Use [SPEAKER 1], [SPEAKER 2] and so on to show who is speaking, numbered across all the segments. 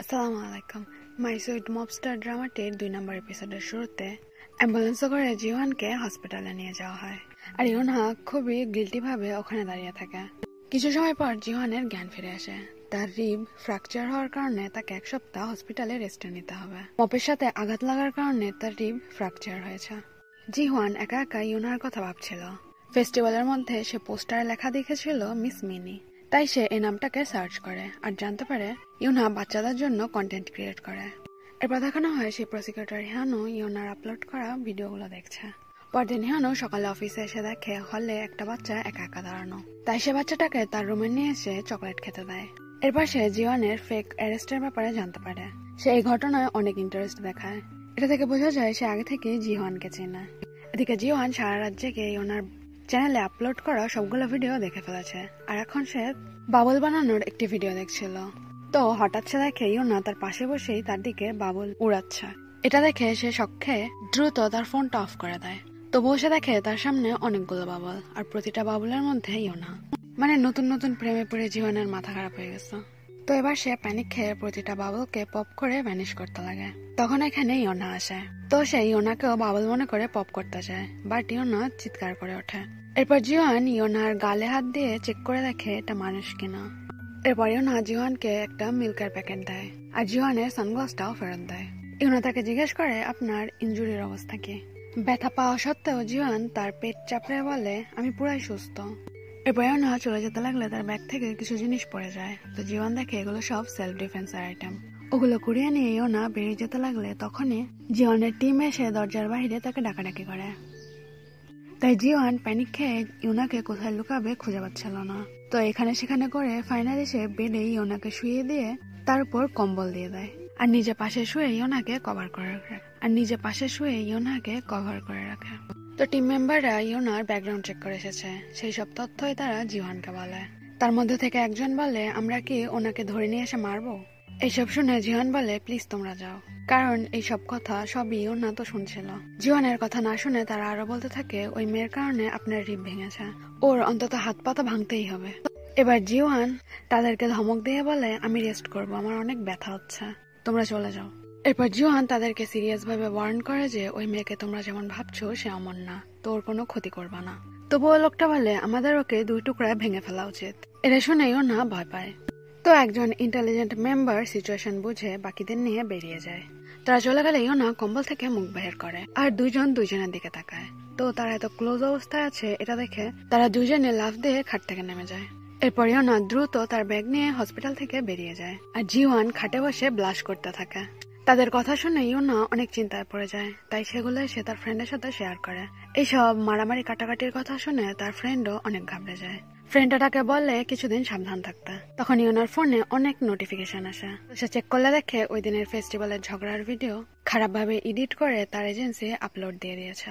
[SPEAKER 1] আসসালামু আলাইকুম। My sweet mobster ড্রামাটির 2 নম্বর এপিসোডের শুরুতে অ্যাম্বুলেন্সে করে জিওয়ানকে হসপিটালে নিয়ে যাওয়া হয়, আর ইউনহা খুবই গিল্টি ভাবে ওখানে দাঁড়িয়ে থাকে। কিছু সময় পর জিওয়ানের জ্ঞান ফিরে আসে। তার রিব ফ্র্যাকচার হওয়ার কারণে তাকে 1 সপ্তাহ হসপিটালে রেস্টে নিতে হবে। মপের সাথে আঘাত লাগার কারণে তার রিব ফ্র্যাকচার হয়েছে। জিওয়ান একা একা ইউনহার কথা ভাবছিল। ফেস্টিভ্যালের মধ্যে সে পোস্টারে লেখা দেখেছিল মিস মিনি, তাই সে এই নামটাকে সার্চ করে আর জানতে পারে ইউনহা বাচ্চাদের জন্য কন্টেন্ট ক্রিয়েট করে। এরপর দেখানো হয় সেই প্রসিকিউটর হিয়ানো ইউনার আপলোড করা ভিডিওগুলো দেখছে। পরদিন হিয়ানো সকালে অফিসে এসে দেখে হলে একটা বাচ্চা একা একা দাঁড়ানো, তাই সে বাচ্চাটাকে তার রুমে নিয়ে এসে চকলেট খেতে দেয়। এরপর সে জিওয়ানের ফেক অ্যারেস্টের ব্যাপারে জানতে পারে। সে এই ঘটনায় অনেক ইন্টারেস্ট দেখায়। এটা থেকে বোঝা যায় সে আগে থেকে জিওয়ানকে চেনে। এদিকে জিওয়ান সারা রাত জেগে ইউনার চ্যানেলে আপলোড করা সবগুলো ভিডিও দেখে ফেলেছে, আর এখন সে বাবল বানানোর একটি ভিডিও দেখছিল। তো হঠাৎ সে দেখে ইউনা তার পাশে বসেই তার দিকে বাবল উড়াচ্ছে। এটা দেখে সে শখে দ্রুত তার ফোনটা অফ করে দেয়। তবুও সে দেখে তার সামনে অনেকগুলো বাবল, আর প্রতিটা বাবলের মধ্যে ইউনা। মানে নতুন নতুন প্রেমে পড়ে জীবনের মাথা খারাপ হয়ে গেছে। তো এবার সে প্যানিক খেয়ে প্রতিটা বাবলকে পপ করে ভ্যানিশ করতে লাগে। তখন এখানে ইয়োনা আসে। তো সে ইয়োনাকেও বাবল মনে করে পপ করতে চায়, বাট ইয়োনা চিৎকার করে ওঠে। এরপর জিওয়ান ইয়োনার গালে হাত দিয়ে চেক করে দেখে এটা মানুষ কিনা। এরপর ইয়োনা জিওয়ানকে একটা মিল্কের প্যাকেট দেয়, আর জিওয়ানের সানগ্লাসটাও ফেরত দেয়। ইয়োনা তাকে জিজ্ঞেস করে আপনার ইনজুরির অবস্থা কি। ব্যথা পাওয়া সত্ত্বেও জিওয়ান তার পেট চাপড়ে বলে আমি পুরাই সুস্থ। এরপর ইয়োনা চলে যেতে লাগলে তার ব্যাগ থেকে কিছু জিনিস পড়ে যায়। তো জিওয়ান দেখে এগুলো সব সেলফ ডিফেন্সের আইটেম। ওগুলো কুড়িয়ে নিয়ে ইয়োনা বেরিয়ে যেতে লাগলে তখনই জিওয়ানের টিম এসে দরজার বাইরে তাকে ডাকাডাকি করে। তাই জিওয়ান প্যানিক খেয়ে ইয়োনাকে কোথায় লুকাবে খুঁজে পাচ্ছিল না। তো এখানে সেখানে করে ফাইনালি সে বেডে ইয়োনাকে শুয়ে দিয়ে তার উপর কম্বল দিয়ে দেয়, আর নিজে পাশে শুয়ে ইয়োনাকে কভার করে রাখে। তো টিম মেম্বাররা ইয়োনার ব্যাকগ্রাউন্ড চেক করে এসেছে। সেই সব তথ্যই তারা জিওয়ানকে বলে। তার মধ্যে থেকে একজন বলে আমরা কি ওনাকে ধরে নিয়ে এসে মারবো। এইসব শুনে জিওয়ান বলে প্লিজ তোমরা যাও, কারণ এইসব কথা সবই ইয়োনা তো শুনছিল। জিওয়ানের কথা না শুনে তারা আরো বলতে থাকে ওই মেয়ের কারণে আপনার রিব ভেঙেছে, ওর অন্তত হাত পাতা ভাঙতেই হবে। এবার জিওয়ান তাদেরকে ধমক দিয়ে বলে আমি রেস্ট করব, আমার অনেক ব্যথা হচ্ছে, তোমরা চলে যাও। এরপর জিওয়ান তাদেরকে সিরিয়াস ভাবে ওয়ার্ন করে যে ওই মেয়েকে তোমরা যেমন ভাবছো সে অমন না, তো ওর কোনো ক্ষতি করবা না। তবুও লোকটা বলে আমাদের ওকে 2 টুকরায় ভেঙে ফেলা উচিত। এটা শুনেও না ভয় পায়। তো একজন ইন্টেলিজেন্ট মেম্বার সিচুয়েশন বুঝে বাকিদের নিয়ে বেরিয়ে যায়। তারা চলে গেলে ইয়োনা কম্বল থেকে মুখ বের করে, আর দুইজন দুইজনের দিকে তাকায়। তো তারা এত ক্লোজ অবস্থায় আছে এটা দেখে তারা দুইজনে লাফ দিয়ে খাট থেকে নেমে যায়। এরপর ইয়োনা দ্রুত তার ব্যাগ নিয়ে হসপিটাল থেকে বেরিয়ে যায়, আর জিওয়ান খাটে বসে ব্লাশ করতে থাকে। তাদের কথা শুনে ইয়োনা অনেক চিন্তায় পড়ে যায়, তাই সেগুলো সে তার ফ্রেন্ডের সাথে শেয়ার করে। এইসব মারামারি কাটাকাটির কথা শুনে তার ফ্রেন্ডও অনেক ঘাবড়ে যায়। ফ্রেন্ডটা তাকে বলে কিছুদিন সাবধান থাকতে। তখন ইয়োনার ফোনে অনেক নোটিফিকেশন আসে। সে চেক করলে দেখে ওই দিনের ফেস্টিভ্যালের ঝগড়ার ভিডিও খারাপভাবে এডিট করে তার এজেন্সি আপলোড দিয়ে দিয়েছে।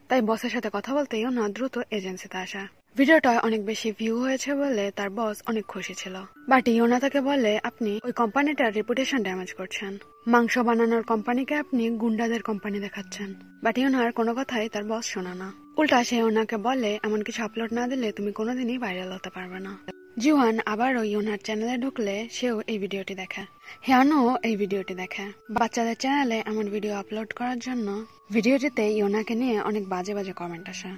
[SPEAKER 1] তাই বসের সাথে কথা বলতে ইয়োনা দ্রুত এজেন্সিতে আসে। ভিডিওটা অনেক বেশি ভিউ হয়েছে বলে তার বস অনেক খুশি ছিল, বাট ইয়োনা তাকে বলে আপনি ওই কোম্পানিটার রেপুটেশন ড্যামেজ করছেন। মাংস বানানোর কোম্পানিকে আপনি গুন্ডাদের কোম্পানি দেখাচ্ছেন। বাট ইয়োনার কোনো কথাই তার বস শোনা না। উল্টা সে ইয়োনাকে বলে এমন কিছু আপলোড না দিলে তুমি কোনোদিনই ভাইরাল হতে পারবে না। জিওয়ান আবারও ইয়োনার চ্যানেলে ঢুকলে সেও এই ভিডিওটি দেখে। হিয়ানো এই ভিডিওটি দেখে। বাচ্চাদের চ্যানেলে এমন ভিডিও আপলোড করার জন্য ভিডিওটিতে ইয়োনাকে নিয়ে অনেক বাজে বাজে কমেন্ট আসে।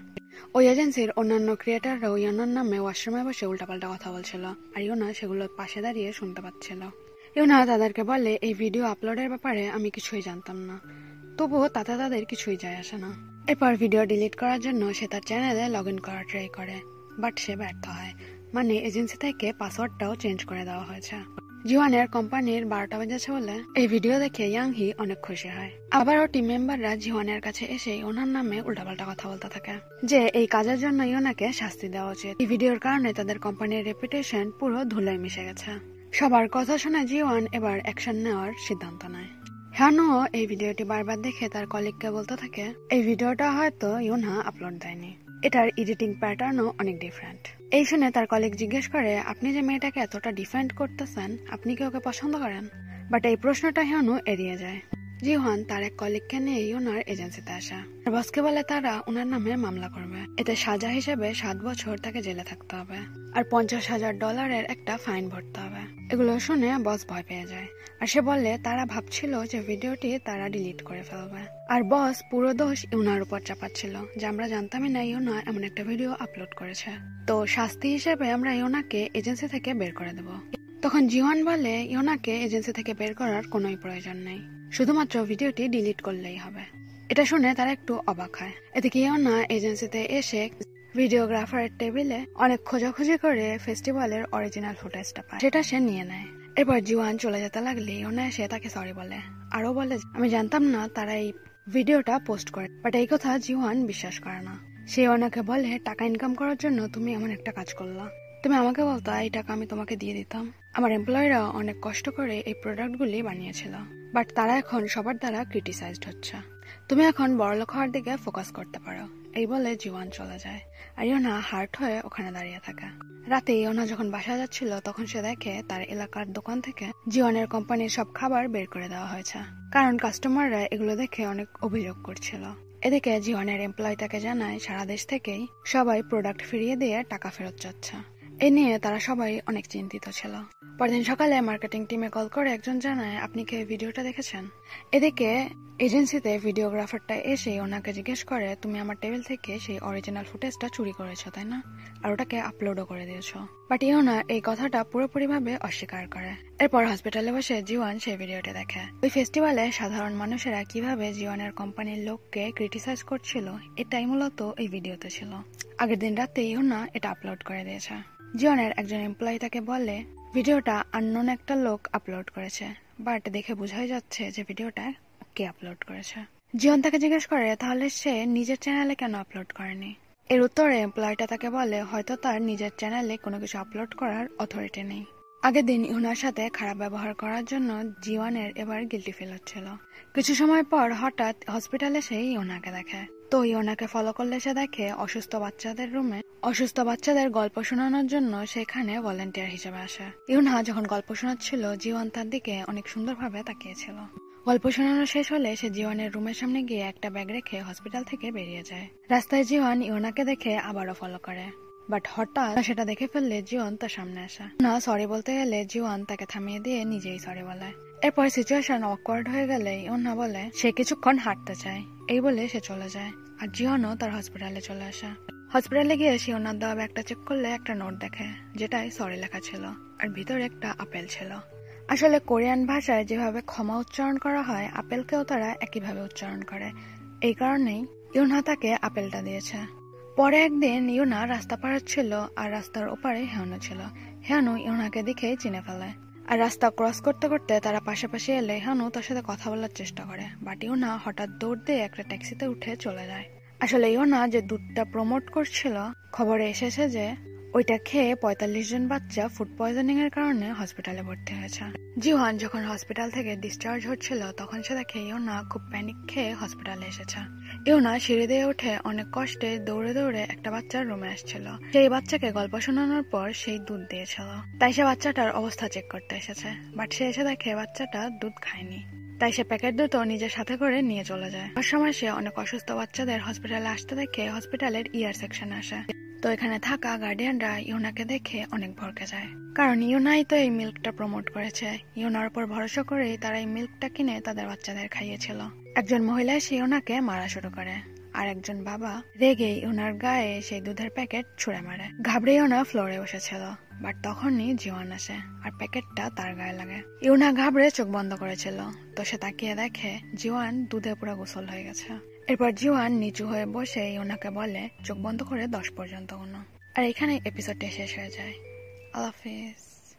[SPEAKER 1] ওই এজেন্সির অন্যান্য ক্রিয়েটাররাও ইয়োনার নামে ওয়াশরুমে বসে উল্টাপাল্টা কথা বলছিল, আর ইয়োনা সেগুলোর পাশে দাঁড়িয়ে শুনতে পাচ্ছিল। ইয়োনা তাদেরকে বলে এই ভিডিও আপলোডের ব্যাপারে আমি কিছুই জানতাম না, তবুও তাতে তাদের কিছুই যায় আসে না। এরপর ভিডিও ডিলিট করার জন্য সে তার চ্যানেলে লগ ইন করার ট্রাই করে, বাট সে ব্যর্থ হয়। মানে এজেন্সি থেকে পাসওয়ার্ডটাও চেঞ্জ করে দেওয়া হয়েছে। জিওয়ানের কোম্পানির 12টা বাজেছে বলে এই ভিডিও দেখে ইয়াংহি অনেক খুশি হয়। আবারও টিম মেম্বাররা জিওয়ানের কাছে এসে ওনার নামে উল্টাপাল্টা কথা বলতে থাকে যে এই কাজের জন্য ইয়োনাকে শাস্তি দেওয়া উচিত। এই ভিডিওর কারণে তাদের কোম্পানির রেপুটেশন পুরো ধুলোয় মিশে গেছে। সবার কথা শুনে জিওয়ান এবার অ্যাকশন নেওয়ার সিদ্ধান্ত নেয়। হিয়ানো এই ভিডিওটি বারবার দেখে তার কলিগকে বলতে থাকে এই ভিডিওটা হয়তো ইয়োনা আপলোড দেয়নি, এটার এডিটিং প্যাটার্নও অনেক ডিফারেন্ট। এই শুনে তার কলিগ জিজ্ঞেস করে আপনি যে মেয়েটাকে এতটা ডিফেন্ড করতেছেন আপনি কি ওকে পছন্দ করেন। বাট এই প্রশ্নটা হিয়ানো এড়িয়ে যায়। জিওয়ান তার এক কলিগকে নিয়ে ইয়োনার এজেন্সিতে আসা। বসকে বলে তারা ওনার নামে মামলা করবে, এতে সাজা হিসেবে 7 বছর তাকে জেলে থাকতে হবে, আর $50,000 একটা ফাইন ভরতে হবে। এগুলো শুনে বস ভয় পেয়ে যায় আর সে বলে তারা ভাবছিল যে ভিডিওটি তারা ডিলিট করে ফেলবে। আর বস পুরো দোষ ইউনার উপর চাপাচ্ছিল যে আমরা জানতামই না ইউনা এমন একটা ভিডিও আপলোড করেছে, তো শাস্তি হিসেবে আমরা ইউনাকে এজেন্সি থেকে বের করে দেব। তখন জিওয়ান বলে ইউনাকে এজেন্সি থেকে বের করার কোনোই প্রয়োজন নেই, শুধুমাত্র ভিডিওটি ডিলিট করলেই হবে। এটা শুনে তারা একটু অবাক হয়। এদিকে ইউনা এজেন্সিতে এসে ভিডিওগ্রাফারের টেবিলে অনেক খোঁজাখুঁজি করে ফেস্টিভ্যালের অরিজিনাল ফুটেজটা পায়, সেটা সে নিয়ে নেয়। এরপর জিওয়ান চলে যেতে লাগলে ইউনা এসে তাকে সরি বলে, আরো বলে আমি জানতাম না তারা এই ভিডিওটা পোস্ট করে, বাট এই কথা জিওয়ান বিশ্বাস করে না। সে ইউনাকে বলে টাকা ইনকাম করার জন্য তুমি এমন একটা কাজ করলা, তুমি আমাকে বলতো এই টাকা আমি তোমাকে দিয়ে দিতাম। আমার এমপ্লয়িরা অনেক কষ্ট করে এই প্রোডাক্টগুলি বানিয়েছিল, বাট তারা এখন সবার দ্বারা ক্রিটিসাইজড হচ্ছে। তুমি এখন বড়লোক হওয়ার দিকে ফোকাস করতে পারো। এই বলে জিওয়ান চলে যায় আর ইয়োনা হার্ট হয়ে ওখানে দাঁড়িয়ে থাকে। রাতে ইয়োনা যখন বাসায় যাচ্ছিল তখন সে দেখে তার এলাকার দোকান থেকে জিওয়ানের কোম্পানির সব খাবার বের করে দেওয়া হয়েছে, কারণ কাস্টমাররা এগুলো দেখে অনেক অভিযোগ করছিল। এদিকে জিওয়ানের এমপ্লয় তাকে জানায় সারা দেশ থেকেই সবাই প্রোডাক্ট ফিরিয়ে দিয়ে টাকা ফেরত চাচ্ছে। এ নিয়ে তারা সবাই অনেক চিন্তিত ছিল। পরদিন সকালে মার্কেটিং টিমে কল করে একজন জানায় আপনি কি ভিডিওটা দেখেছেন? এদিকে এজেন্সিতে ভিডিওগ্রাফারটা এসে ওনাকে জিজ্ঞেস করে তুমি আমার টেবিল থেকে সেই অরিজিনাল ফুটেজটা চুরি করেছো তাই না, আর ওটাকে আপলোডও করে দিয়েছো। বাট ইয়োনা এই কথাটা পুরোপুরিভাবে অস্বীকার করে। এরপর হসপিটালে বসে জিওয়ান সেই ভিডিওটি দেখে। ওই ফেস্টিভ্যালে সাধারণ মানুষেরা কিভাবে জিওয়ানের কোম্পানির লোককে ক্রিটিসাইজ করছিল এটাই মূলত এই ভিডিওতে ছিল। আগের দিন রাতে ইয়োনা এটা আপলোড করে দিয়েছে। জিওয়ানের একজন এমপ্লয়ি তাকে বলে ভিডিওটা আননোন একটা লোক আপলোড করেছে, বাট দেখে বোঝাই যাচ্ছে যে ভিডিওটা কে আপলোড করেছে। জিওয়ান তাকে জিজ্ঞেস করে তাহলে সে নিজের চ্যানেলে কেন আপলোড করেনি? এর উত্তরে এমপ্লয়িটা তাকে বলে হয়তো তার নিজের চ্যানেলে কোনো কিছু আপলোড করার অথরিটি নেই। আগের দিন ইউনার সাথে খারাপ ব্যবহার করার জন্য জিওয়ানের এবার গিল্টি ফিল হচ্ছিল। কিছু সময় পর হঠাৎ হসপিটালে সে ইউনাকে দেখে। তো ইউনাকে ফলো করলে সে দেখে অসুস্থ বাচ্চাদের রুমে অসুস্থ বাচ্চাদের গল্প শোনানোর জন্য সেখানে ভলেন্টিয়ার হিসেবে আসে। ইউনা যখন গল্প শোনাচ্ছিল জিওয়ান তার দিকে অনেক সুন্দরভাবে তাকিয়েছিল। গল্প শোনানো শেষ হলে সে জিওয়ানের রুমের সামনে গিয়ে একটা ব্যাগ রেখে হসপিটাল থেকে বেরিয়ে যায়। রাস্তায় জিওয়ান ইউনাকে দেখে আবারও ফলো করে, বাট হঠাৎ সেটা দেখে ফেললে জিওয়ান তার সামনে আসে। না সরি বলতে গেলে জিওয়ান তাকে থামিয়ে দিয়ে নিজেই সরি বলে। এরপর সিচুয়েশন অকওয়ার্ড হয়ে গেলে ইউনা বলে সে কিছুক্ষণ হাঁটতে চায়, এই বলে সে চলে যায় আর জিওয়ানও তার হসপিটালে চলে আসে। হসপিটালে গিয়ে সে ওনার দেওয়া ব্যাগটা চেক করলে একটা নোট দেখে যেটাই সরি লেখা ছিল আর ভিতরে একটা আপেল ছিল। আসলে কোরিয়ান ভাষায় যেভাবে ক্ষমা উচ্চারণ করা হয় আপেলকেও তারা একইভাবে উচ্চারণ করে, এই কারণেই ইউনা তাকে আপেলটা দিয়েছে। পরে একদিন ইউনা রাস্তা পার হচ্ছিল আর রাস্তার ওপারে হেয়ানো ছিল। হেয়ানো ইউনাকে দেখেই চিনে ফেলে আর রাস্তা ক্রস করতে করতে তারা পাশাপাশি এলে হেয়ানো তার সাথে কথা বলার চেষ্টা করে, বাট ইউনা হঠাৎ দৌড় দিয়ে একটা ট্যাক্সিতে উঠে চলে যায়। আসলে ইউনা যে দুধটা প্রমোট করছিল খবরে এসেছে যে ওইটা খেয়ে ৪৫ জন বাচ্চা ফুড পয়জনিং এর কারণে হসপিটালে ভর্তি হয়েছে। জিওয়ান যখন হসপিটাল থেকে ডিসচার্জ হচ্ছিল তখন সে দেখে ইউনা খুব প্যানিক খেয়ে হসপিটালে এসেছে। ইউনা সিঁড়ি দিয়ে উঠে অনেক কষ্টে দৌড়ে দৌড়ে একটা বাচ্চার রুমে আসছিল। সেই বাচ্চাকে গল্প শোনানোর পর সেই দুধ দিয়েছিল, তাই সে বাচ্চাটার অবস্থা চেক করতে এসেছে, বাট সে এসে দেখে বাচ্চাটা দুধ খায়নি, তাই সে প্যাকেট দুটো নিজের সাথে করে নিয়ে চলে যায়। তার সময় সে অনেক অসুস্থ বাচ্চাদের হসপিটালে আসতে দেখে হসপিটালের ইয়ার সেকশনে আসে। তো এখানে থাকা গার্ডিয়ানরা ইউনাকে দেখে অনেক ভরকে যায়, কারণ ইউনাই তো এই মিল্কটা প্রমোট করেছে। ইউনার উপর ভরসা করেই তারা এই মিল্কটা কিনে তাদের বাচ্চাদের খাইয়েছিল। একজন মহিলা এসে ইউনাকে মারা শুরু করে আর একজন বাবা রেগে ইউনার গায়ে সেই দুধের প্যাকেট ছুঁড়ে মারে। ঘাবড়ে ইউনা ফ্লোরে বসেছিল, বাট তখনই জিওয়ান আসে আর প্যাকেটটা তার গায়ে লাগে। ইউনা ঘাবড়ে চোখ বন্ধ করেছিল, তো সে তাকিয়ে দেখে জিওয়ান দুধে পুরো গোসল হয়ে গেছে। এরপর জিওয়ান নিচু হয়ে বসে ইউনাকে বলে চোখ বন্ধ করে 10 পর্যন্ত গুনো। আর এখানে এপিসোডটা শেষ হয়ে যায়। আল্লাহ হাফেজ।